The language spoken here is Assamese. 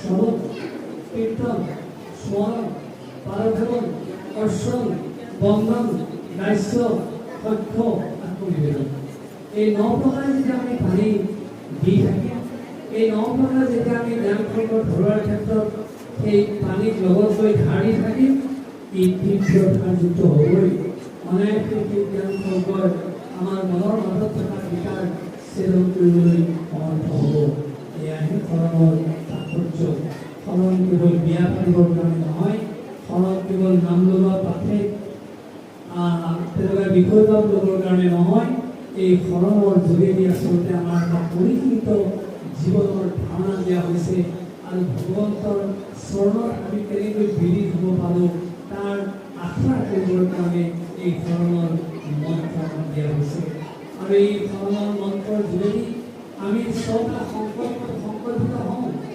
শ্রবণ কীর্তন স্মরণ পারভ্রমণ অর্ষণ বন্ধন গাইস্য সত্য আত্মনিবেদন এই 9 প্রকারে যদি আমি পানী দি থাকি এই 9 প্রকার যদি আমি জ্ঞানকল্প ধৰাৰ ক্ষেত্ৰত এই পানীক লগত লৈ ঢাৰি থাকিম ই তীব্ৰ যুক্ত হ'বই অনায়াসে সেই জ্ঞানকল্পৰ আমাৰ মনৰ মাজত থকা বিকাৰ ছেদন কৰিবলৈ সমৰ্থ হ'ব। এয়াহে শৰণৰ তাৎপৰ্য। শৰণ কেৱল বিয়া পাতিবৰ কাৰণে নহয়, শৰণ কেৱল নাম লোৱা পাঠে তেনেকুৱা বিষয়ভাৱ ল'বৰ কাৰণে নহয়, এই শৰণৰ যোগেদি আচলতে আমাৰ এটা পৰিশীলিত জীৱনৰ ধাৰণা দিয়া হৈছে আৰু ভগৱন্তৰ চৰণত আমি কেনেকৈ বিলীন হ'ব পাৰোঁ তাৰ আশা কৰিবৰ কাৰণে এই শৰণৰ মন্ত্ৰ দিয়া হৈছে। আৰু এই শৰণৰ মন্ত্ৰৰ যোগেদি আমি 6টা সংকল্পিত হওঁ